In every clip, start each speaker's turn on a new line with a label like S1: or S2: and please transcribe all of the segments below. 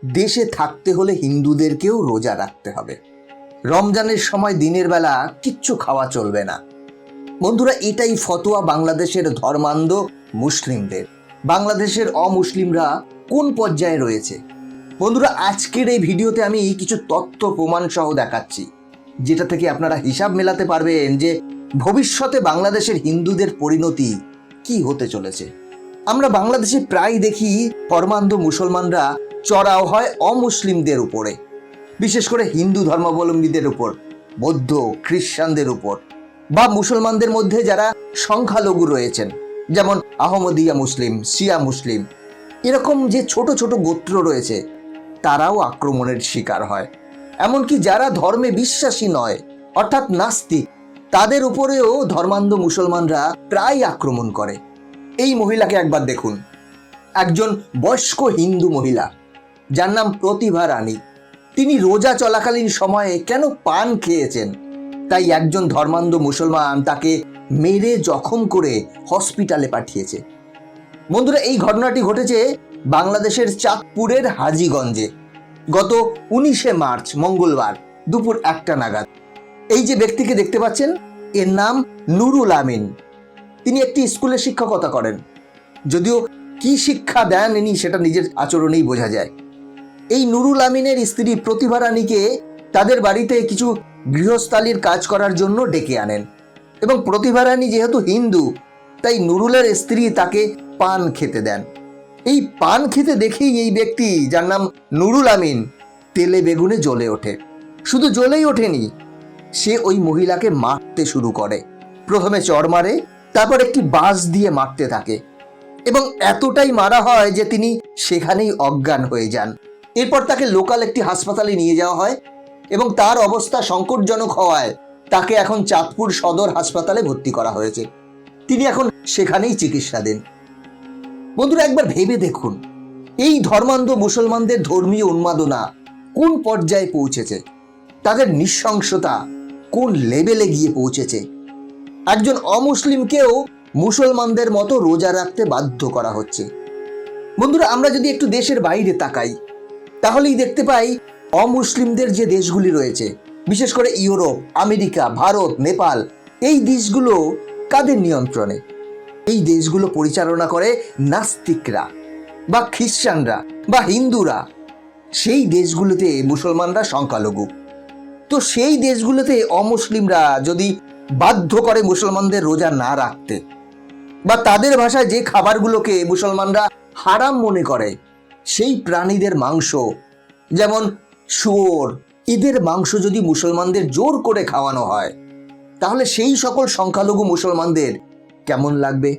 S1: দেশে থাকতে হলে হিন্দুদেরকেও রোজা রাখতে হবে। রমজানের সময় দিনের বেলা কিচ্ছু খাওয়া চলবে না। বন্ধুরা, এটাই ফতোয়া বাংলাদেশের ধর্মান্ধ মুসলিমদের। বাংলাদেশের অমুসলিমরা কোন পর্যায়ে রয়েছে? বন্ধুরা, আজকের এই ভিডিওতে আমি কিছু তথ্য প্রমাণ সহ দেখাচ্ছি, যেটা থেকে আপনারা হিসাব মেলাতে পারবেন যে ভবিষ্যতে বাংলাদেশের হিন্দুদের পরিণতি কি হতে চলেছে। আমরা বাংলাদেশে প্রায় দেখি ধর্মান্ধ মুসলমানরা চড়াও হয় অমুসলিমদের উপরে, বিশেষ করে হিন্দু ধর্মাবলম্বীদের উপর, বৌদ্ধ খ্রিস্টানদের উপর, বা মুসলমানদের মধ্যে যারা সংখ্যালঘু রয়েছেন, যেমন আহমদিয়া মুসলিম, শিয়া মুসলিম, এরকম যে ছোট ছোট গোত্র রয়েছে তারাও আক্রমণের শিকার হয়। এমনকি যারা ধর্মে বিশ্বাসী নয়, অর্থাৎ নাস্তিক, তাদের উপরেও ধর্মান্ধ মুসলমানরা প্রায় আক্রমণ করে। এই মহিলাকে একবার দেখুন, একজন বয়স্ক হিন্দু মহিলা যার নাম প্রতিভা রানী। তিনি রোজা চলাকালীন সময়ে কেন পান খেয়েছেন, তাই একজন ধর্মান্ধ মুসলমান তাকে মেরে জখম করে হসপিটালে পাঠিয়েছে। বন্ধুরা, এই ঘটনাটি ঘটেছে বাংলাদেশের চাঁদপুরের হাজীগঞ্জে গত 19শে মার্চ মঙ্গলবার দুপুর 1টা নাগাদ। এই যে ব্যক্তিকে দেখতে পাচ্ছেন, এর নাম নুরুল আমিন। তিনি একটি স্কুলে শিক্ষকতা করেন, যদিও কি শিক্ষা দেন ইনি সেটা নিজের আচরণেই বোঝা যায়। এই নুরুল আমিনের স্ত্রী প্রতিভা রানীকে তাদের বাড়িতে কিছু গৃহস্থালির কাজ করার জন্য ডেকে আনেন, এবং প্রতিভা রানী যেহেতু হিন্দু, তাই নুরুলের স্ত্রী তাকে পান খেতে দেন। এই পান খেতে দেখেই এই ব্যক্তি, যার নাম নুরুল আমিন, তেলে বেগুনে জ্বলে ওঠে। শুধু জ্বলেই ওঠেনি, সে ওই মহিলাকে মারতে শুরু করে। প্রথমে চড় মারে, তারপর একটি বাঁশ দিয়ে মারতে থাকে, এবং এতটাই মারা হয় যে তিনি সেখানেই অজ্ঞান হয়ে যান। এরপর তাকে লোকাল একটি হাসপাতালে নিয়ে যাওয়া হয়, এবং তার অবস্থা সংকটজনক হওয়ায় তাকে এখন চাঁদপুর সদর হাসপাতালে ভর্তি করা হয়েছে। তিনি এখন সেখানেই চিকিৎসাধীন। বন্ধুরা, একবার ভেবে দেখুন, এই ধর্মান্ধ মুসলমানদের ধর্মীয় উন্মাদনা কোন পর্যায়ে পৌঁছেছে, তাদের নৃশংসতা কোন লেভেলে গিয়ে পৌঁছেছে। একজন অমুসলিমকেও মুসলমানদের মতো রোজা রাখতে বাধ্য করা হচ্ছে। বন্ধুরা, আমরা যদি একটু দেশের বাইরে তাকাই, তাহলেই দেখতে পাই অমুসলিমদের যে দেশগুলি রয়েছে, বিশেষ করে ইউরোপ, আমেরিকা, ভারত, নেপাল, এই দেশগুলো কাদের নিয়ন্ত্রণে? এই দেশগুলো পরিচালনা করে নাস্তিকরা বা খ্রিস্টানরা বা হিন্দুরা। সেই দেশগুলোতে মুসলমানরা সংখ্যালঘু। তো সেই দেশগুলোতে অমুসলিমরা যদি বাধ্য করে মুসলমানদের রোজা না রাখতে, বা তাদের ভাষায় যে খাবারগুলোকে মুসলমানরা হারাম মনে করে, সেই প্রাণীদের মাংস, যেমন শুয়োর, এদের মাংস যদি মুসলমানদের জোর করে খাওয়ানো হয়, তাহলে সেই সকল সংখ্যালঘু মুসলমানদের কেমন লাগবে?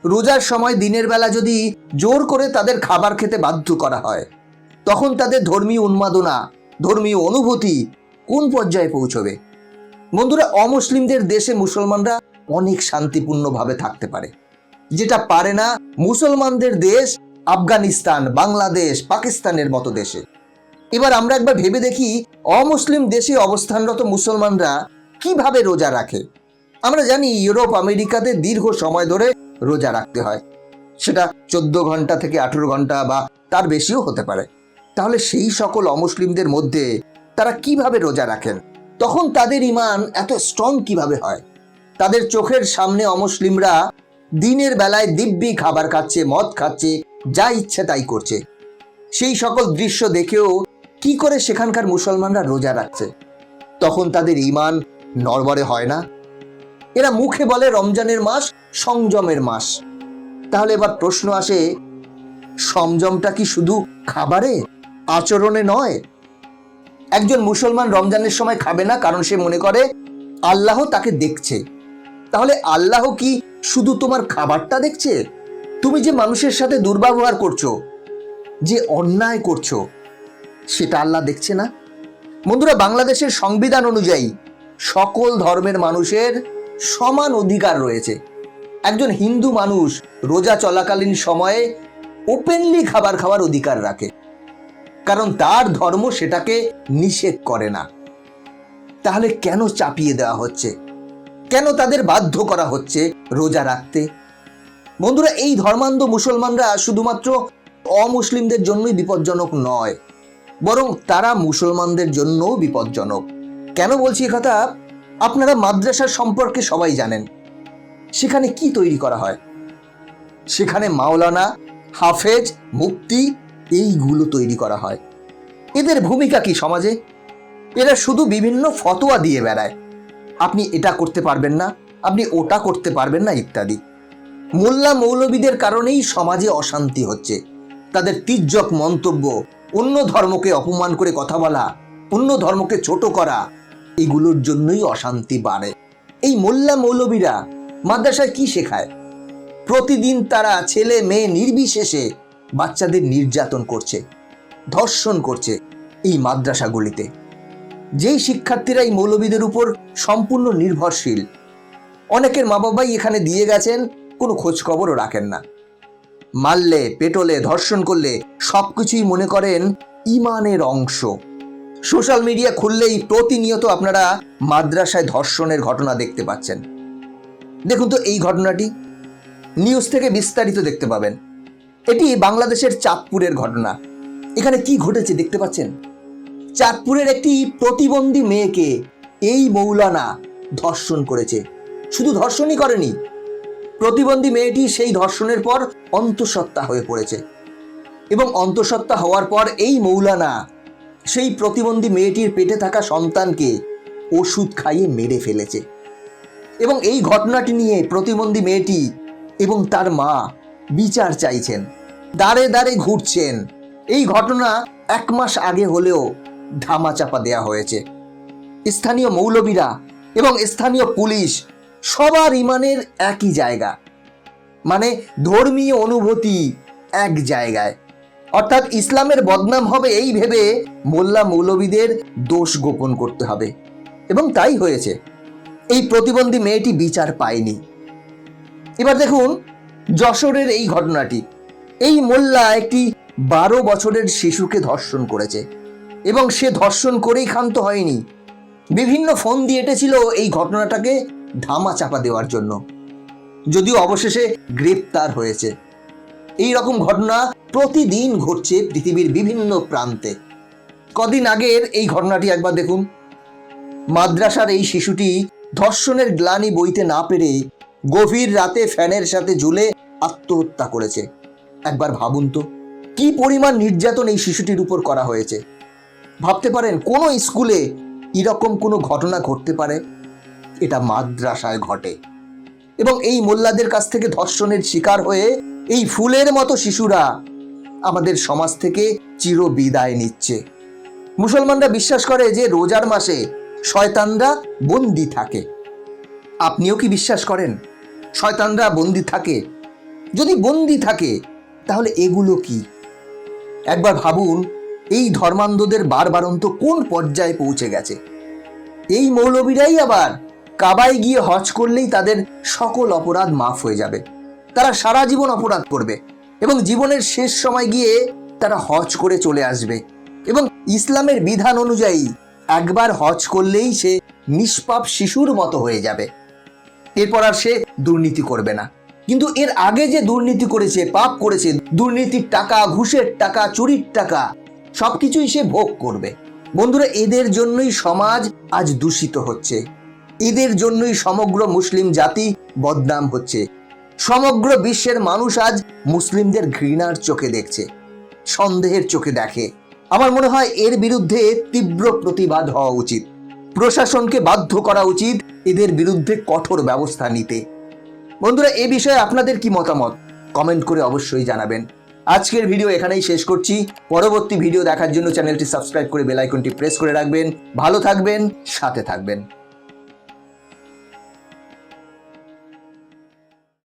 S1: রোজার সময় দিনের বেলা যদি জোর করে তাদের খাবার খেতে বাধ্য করা হয়, তখন তাদের ধর্মীয় উন্মাদনা, ধর্মীয় অনুভূতি কোন পর্যায়ে পৌঁছবে? বন্ধুরা, অমুসলিমদের দেশে মুসলমানরা অনেক শান্তিপূর্ণভাবে থাকতে পারে, যেটা পারে না মুসলমানদের দেশ আফগানিস্তান, বাংলাদেশ, পাকিস্তানের মতো দেশে। এবার আমরা একবার ভেবে দেখি, অমুসলিম দেশে অবস্থানরত মুসলমানরা কিভাবে রোজা রাখে। আমরা জানি ইউরোপ, আমেরিকাতে দীর্ঘ সময় ধরে রোজা রাখতে হয়, সেটা 14 ঘন্টা থেকে 18 ঘন্টা বা তার বেশিও হতে পারে। তাহলে সেই সকল অমুসলিমদের মধ্যে তারা কিভাবে রোজা রাখেন? তখন তাদের ঈমান এত স্ট্রং কিভাবে হয়? তাদের চোখের সামনে অমুসলিমরা দিনের বেলায় দিব্যি খাবার খাচ্ছে, মদ খাচ্ছে, যা ইচ্ছে তাই করছে। সেই সকল দৃশ্য দেখেও কি করে সেখানকার মুসলমানরা রোজা রাখছে? তখন তাদের ঈমান নড়বড়ে হয় না? এরা মুখে বলে রমজানের মাস সংযমের মাস। তাহলে এবার প্রশ্ন আসে, সংযমটা কি শুধু খাবারে, আচরণে নয়? একজন মুসলমান রমজানের সময় খাবে না কারণ সে মনে করে আল্লাহ তাকে দেখছে। তাহলে আল্লাহ কি শুধু তোমার খাবারটা দেখছে? তুমি যে মানুষের সাথে দুর্ব্যবহার করছো, যে অন্যায় করছো, সেটা আল্লাহ দেখছে না? বন্ধুরা, বাংলাদেশের সংবিধান অনুযায়ী সকল ধর্মের মানুষের সমান অধিকার রয়েছে। একজন হিন্দু মানুষ রোজা চলাকালীন সময়ে ওপেনলি খাবার খাওয়ার অধিকার রাখে, কারণ তার ধর্ম সেটাকে নিষেধ করে না। তাহলে কেন চাপিয়ে দেওয়া হচ্ছে? কেন তাদের বাধ্য করা হচ্ছে রোজা রাখতে? বন্ধুরা, এই ধর্মান্ধ মুসলমানরা শুধুমাত্র অমুসলিমদের জন্যই বিপজ্জনক নয়, বরং তারা মুসলমানদের জন্যও বিপজ্জনক। কেন বলছি কথা? আপনারা মাদ্রাসার সম্পর্কে সবাই জানেন। সেখানে কি তৈরি করা হয়? সেখানে মাওলানা, হাফেজ, মুফতি এইগুলো তৈরি করা হয়। এদের ভূমিকা কি সমাজে? এরা শুধু বিভিন্ন ফতোয়া দিয়ে বেড়ায়, আপনি এটা করতে পারবেন না, আপনি ওটা করতে পারবেন না ইত্যাদি। মোল্লা মৌলবীদের কারণেই সমাজে অশান্তি হচ্ছে। তাদের তির্যক মন্তব্য, অন্য ধর্মকে অপমান করে কথা বলা, অন্য ধর্মকে ছোট করা, এগুলোর জন্যই অশান্তি বাড়ে। এই মোল্লা মৌলবীরা মাদ্রাসায় কি শেখায়? প্রতিদিন তারা ছেলে মেয়ে নির্বিশেষে বাচ্চাদের নির্যাতন করছে, ধর্ষণ করছে এই মাদ্রাসাগুলিতে। যেই শিক্ষার্থীরা এই মৌলবীদের উপর সম্পূর্ণ নির্ভরশীল, অনেকের মা বাবাই এখানে দিয়ে গেছেন, কোনো খোঁজ খবরও রাখেন না। মারলে, পেটলে, ধর্ষণ করলে সবকিছুই মনে করেন ইমানের অংশ। সোশ্যাল মিডিয়া খুললেই প্রতিনিয়ত আপনারা মাদ্রাসায় ধর্ষণের ঘটনা দেখতে পাচ্ছেন। দেখুন তো এই ঘটনাটি, নিউজ থেকে বিস্তারিত দেখতে পাবেন। এটি বাংলাদেশের চাঁদপুরের ঘটনা। এখানে কি ঘটেছে দেখতে পাচ্ছেন? চাঁদপুরের একটি প্রতিবন্ধী মেয়েকে এই মৌলানা ধর্ষণ করেছে। শুধু ধর্ষণই করেনি, প্রতিবন্ধী মেয়েটি সেই ধর্ষণের পর অন্তঃসত্ত্বা হয়ে পড়েছে এবং অন্তঃসত্ত্বা হওয়ার পর এই মৌলানা সেই প্রতিবন্ধী মেয়েটির পেটে থাকা সন্তানকে ওষুধ খাইয়ে মেরে ফেলেছে। এবং এই ঘটনাটি নিয়ে প্রতিবন্ধী মেয়েটি এবং তার মা বিচার চাইছেন, দাঁড়ে দাঁড়ে ঘুরছেন। এই ঘটনা 1 মাস আগে হলেও ধামাচাপা দেয়া হয়েছে। স্থানীয় মৌলবীরা এবং স্থানীয় পুলিশ সবার ইমানের একই জায়গা, মানে ধর্মীয় অনুভূতি এক জায়গায়। অর্থাৎ ইসলামের বদনাম হবে এই ভেবে মোল্লা মৌলবীদের দোষ গোপন করতে হবে, এবং তাই হয়েছে। এই প্রতিবন্ধী মেয়েটি বিচার পায়নি। এবার দেখুন যশোরের এই ঘটনাটি। এই মোল্লা একটি 12 বছরের শিশুকে ধর্ষণ করেছে এবং সে ধর্ষণ করেই ক্ষান্ত হয়নি, বিভিন্ন ফোন দিয়ে এঁটেছিল এই ঘটনাটাকে ধামা চাপা দেওয়ার জন্য, যদিও অবশেষে গ্রেপ্তার হয়েছে। এই রকম ঘটনা প্রতিদিন ঘটছে পৃথিবীর বিভিন্ন প্রান্তে। কদিন আগের এই ঘটনাটি একবার দেখুন। মাদ্রাসার এই শিশুটি ধর্ষণের গ্লানি বইতে না পেরে গভীর রাতে ফ্যানের সাথে ঝুলে আত্মহত্যা করেছে। একবার ভাবুন তো কি পরিমাণ নির্যাতন এই শিশুটির উপর করা হয়েছে। ভাবতে পারেন কোনো স্কুলে এরকম কোনো ঘটনা ঘটতে পারে? এটা মাদ্রাসায় ঘটে। এবং এই মোল্লাদের কাছ থেকে ধর্ষণের শিকার হয়ে এই ফুলের মতো শিশুরা আমাদের সমাজ থেকে চিরবিদায় নিচ্ছে। মুসলমানরা বিশ্বাস করে যে রোজার মাসে শয়তানরা বন্দী থাকে। আপনিও কি বিশ্বাস করেন শয়তানরা বন্দী থাকে? যদি বন্দী থাকে তাহলে এগুলো কি? একবার ভাবুন এই ধর্মান্ধদের বারবারন্ত কোন পর্যায়ে পৌঁছে গেছে। এই মৌলবীরাই আবার কাবায় গিয়ে হজ করলেই তাদের সকল অপরাধ মাফ হয়ে যাবে। তারা সারা জীবন অপরাধ করবে এবং জীবনের শেষ সময় গিয়ে তারা হজ করে চলে আসবে এবং ইসলামের বিধান অনুযায়ী একবার হজ করলেই সে নিষ্পাপ শিশুর মতো হয়ে যাবে। এরপর আর সে দুর্নীতি করবে না। কিন্তু এর আগে যে দুর্নীতি করেছে, পাপ করেছে, দুর্নীতির টাকা, ঘুষের টাকা, চুরির টাকা, সবকিছুই সে ভোগ করবে। বন্ধুরা, এদের জন্যই সমাজ আজ দূষিত হচ্ছে। এদের জন্যই সমগ্র মুসলিম জাতি বদনাম হচ্ছে। সমগ্র বিশ্বের মানুষ আজ মুসলিমদের ঘৃণার চোখে দেখছে, সন্দেহের চোখে দেখে। আমার মনে হয় এর বিরুদ্ধে তীব্র প্রতিবাদ হওয়া উচিত। প্রশাসনকে বাধ্য করা উচিত এদের বিরুদ্ধে কঠোর ব্যবস্থা নিতে। বন্ধুরা, এ বিষয়ে আপনাদের কি মতামত কমেন্ট করে অবশ্যই জানাবেন। আজকের ভিডিও এখানেই শেষ করছি। পরবর্তী ভিডিও দেখার জন্য চ্যানেলটি সাবস্ক্রাইব করে বেল আইকনটি প্রেস করে রাখবেন। ভালো থাকবেন, সাথে থাকবেন।